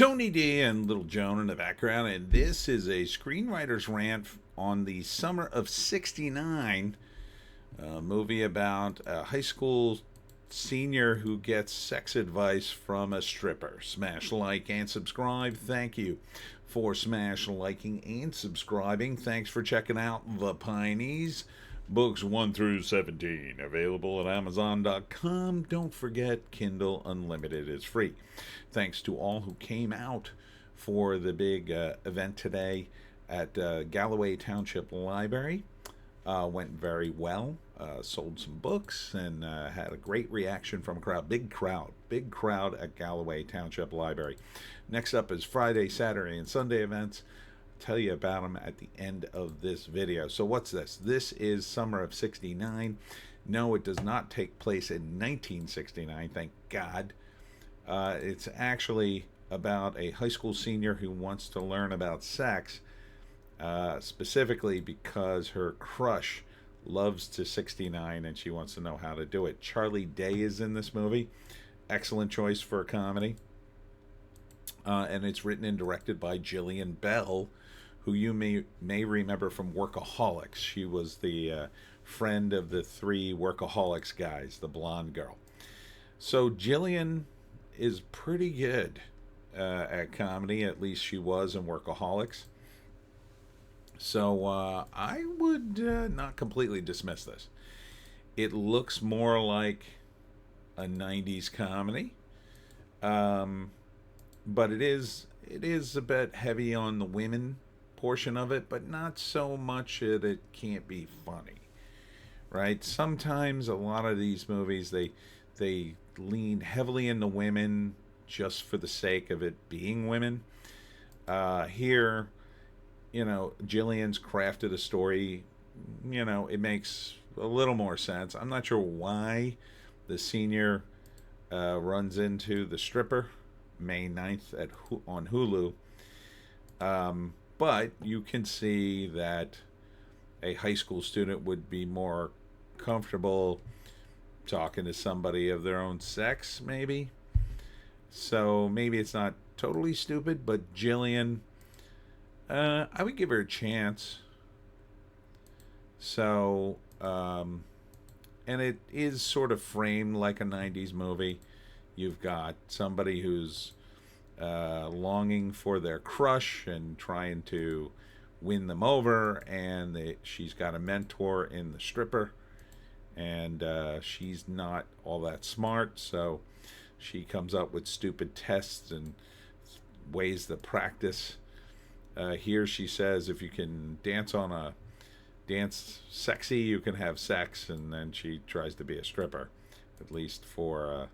Tony D and Little Joan in the background, and this is a screenwriter's rant on the summer of '69, a movie about a high school senior who gets sex advice from a stripper. Smash like and subscribe. Thank you for smash liking and subscribing. Thanks for checking out the Pineys. Books 1 through 17 available at Amazon.com. Don't forget, Kindle Unlimited is free. Thanks to all who came out for the big event today at Galloway Township Library. Went very well. Sold some books and had a great reaction from a crowd. Big crowd at Galloway Township Library. Next up is Friday, Saturday, and Sunday events. Tell you about them at the end of this video. So what's this? This is summer of '69. No, it does not take place in 1969, thank God. It's actually about a high school senior who wants to learn about sex, specifically because her crush loves to 69 and she wants to know how to do it. Charlie Day is in this movie. Excellent choice for a comedy. And it's written and directed by Jillian Bell, who you may remember from Workaholics. She was the friend of the three Workaholics guys, the blonde girl. So Jillian is pretty good at comedy, at least she was in Workaholics. So I would not completely dismiss this. It looks more like a 90s comedy, but it is a bit heavy on the women portion of it, but not so much that it can't be funny, right? Sometimes a lot of these movies they lean heavily into women just for the sake of it being women. Here, Jillian's crafted a story. It makes a little more sense. I'm not sure why the senior runs into the stripper May 9th on Hulu. But you can see that a high school student would be more comfortable talking to somebody of their own sex, maybe. So maybe it's not totally stupid, but Jillian, I would give her a chance. So, and it is sort of framed like a 90s movie. You've got somebody who's longing for their crush and trying to win them over, and she's got a mentor in the stripper, and she's not all that smart, so she comes up with stupid tests and ways to practice. Here she says if you can dance sexy, you can have sex, and then she tries to be a stripper, at least for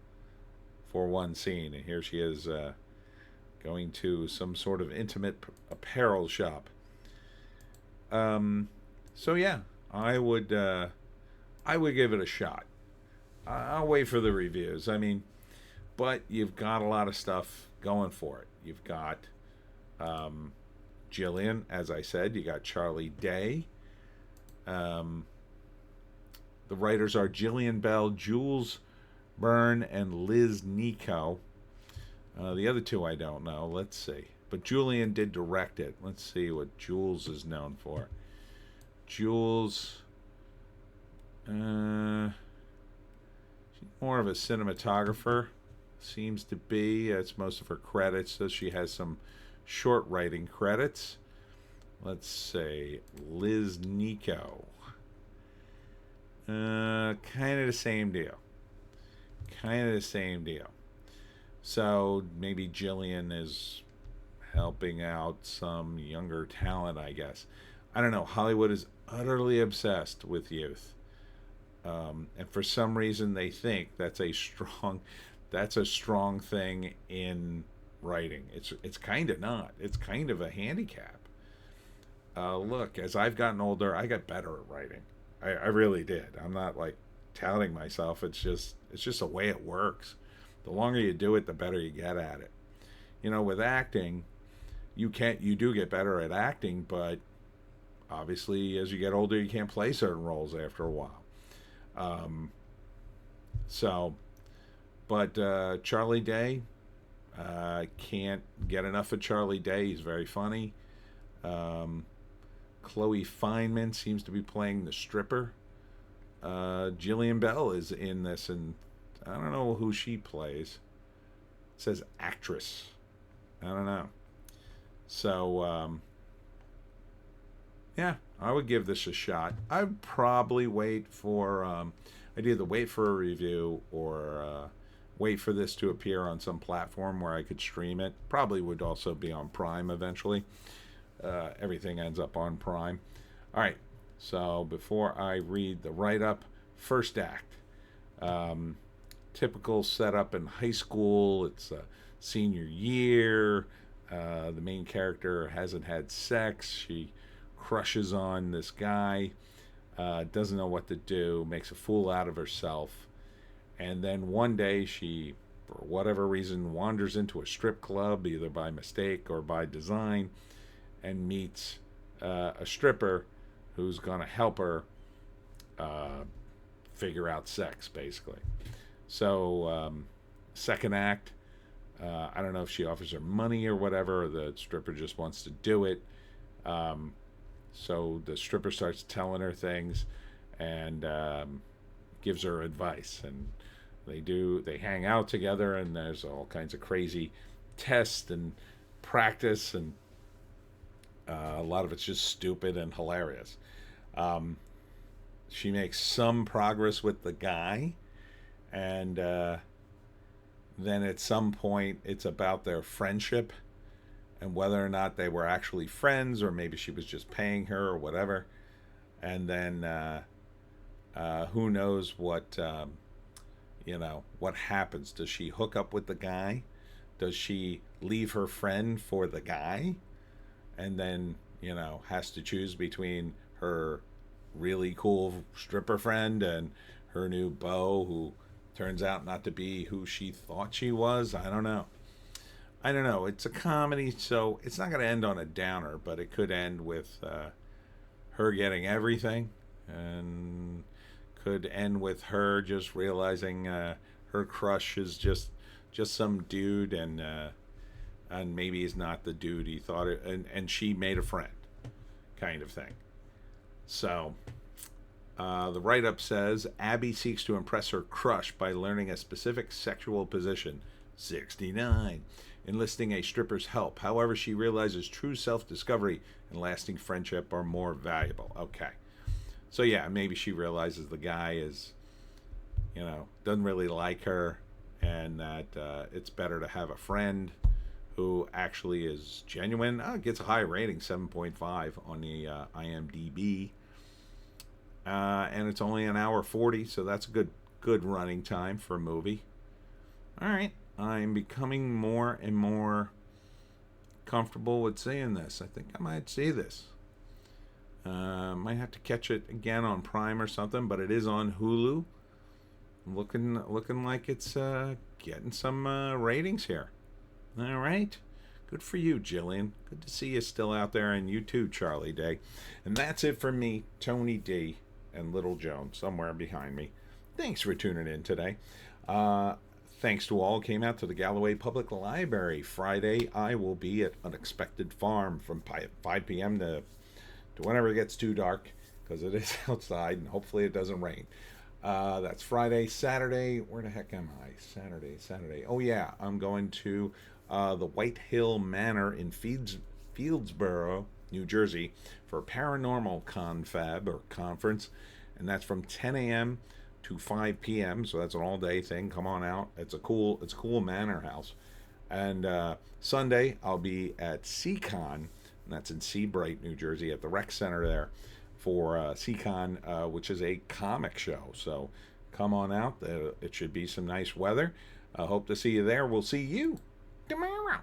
one scene. And here she is going to some sort of intimate apparel shop. So yeah, I would give it a shot. I'll wait for the reviews. I mean, but you've got a lot of stuff going for it. You've got Jillian, as I said. You got Charlie Day. The writers are Jillian Bell, Jules Byrne, and Liz Nico. The other two I don't know. Let's see. But Julian did direct it. Let's see what Jules is known for. Jules, she's more of a cinematographer, seems to be. That's most of her credits. So she has some short writing credits. Let's say Liz Nico. Kind of the same deal. So maybe Jillian is helping out some younger talent, I guess. I don't know. Hollywood is utterly obsessed with youth. And for some reason they think that's a strong thing in writing. It's kind of not. It's kind of a handicap. Look, as I've gotten older, I got better at writing. I really did. I'm not like touting myself. It's just the way it works. The longer you do it, the better you get at it. With acting, you do get better at acting, but obviously as you get older, you can't play certain roles after a while. But Charlie Day, Can't get enough of Charlie Day. He's very funny. Chloe Fineman seems to be playing the stripper. Jillian Bell is in this, and I don't know who she plays. It says actress. I don't know. So, yeah, I would give this a shot. I'd probably wait for, I'd either wait for a review or wait for this to appear on some platform where I could stream it. Probably would also be on Prime eventually. Everything ends up on Prime. All right, so before I read the write-up, first act. Typical setup in high school. It's senior year. The main character hasn't had sex. She crushes on this guy, doesn't know what to do, makes a fool out of herself. And then one day she, for whatever reason, wanders into a strip club, either by mistake or by design, and meets a stripper who's going to help her figure out sex, basically. So, second act, I don't know if she offers her money or whatever, or the stripper just wants to do it. So the stripper starts telling her things and gives her advice. And they hang out together, and there's all kinds of crazy tests and practice, and a lot of it's just stupid and hilarious. She makes some progress with the guy, and then at some point it's about their friendship and whether or not they were actually friends, or maybe she was just paying her or whatever. And then who knows what what happens. Does she hook up with the guy? Does she leave her friend for the guy, and then has to choose between her really cool stripper friend and her new beau, who turns out not to be who she thought she was? I don't know. It's a comedy, so it's not going to end on a downer, but it could end with her getting everything, and could end with her just realizing her crush is just some dude, and maybe he's not the dude he thought it, and she made a friend, kind of thing. So the write-up says, Abby seeks to impress her crush by learning a specific sexual position, 69, enlisting a stripper's help. However, she realizes true self-discovery and lasting friendship are more valuable. Okay. So yeah, maybe she realizes the guy is, doesn't really like her, and that it's better to have a friend who actually is genuine. Gets a high rating, 7.5 on the IMDb. And it's only an hour 40, so that's a good running time for a movie. All right, I'm becoming more and more comfortable with seeing this. I think I might see this. Might have to catch it again on Prime or something, but it is on Hulu. Looking like it's getting some ratings here. All right. Good for you, Jillian. Good to see you still out there, and you too, Charlie Day. And that's it for me, Tony D, and Little Joan, somewhere behind me. Thanks for tuning in today. Thanks to all who came out to the Galloway Public Library. Friday, I will be at Unexpected Farm from 5 p.m. to whenever it gets too dark, because it is outside, and hopefully it doesn't rain. That's Friday. Saturday, where the heck am I? Saturday. Oh, yeah, I'm going to the White Hill Manor in Fieldsboro, New Jersey, for a paranormal confab or conference, and that's from 10 a.m. to 5 p.m. So that's an all-day thing. Come on out. It's a cool manor house. And Sunday I'll be at Seacon, and that's in Seabright, New Jersey, at the rec center there for Seacon, which is a comic show. So come on out. It should be some nice weather. I hope to see you there. We'll see you tomorrow.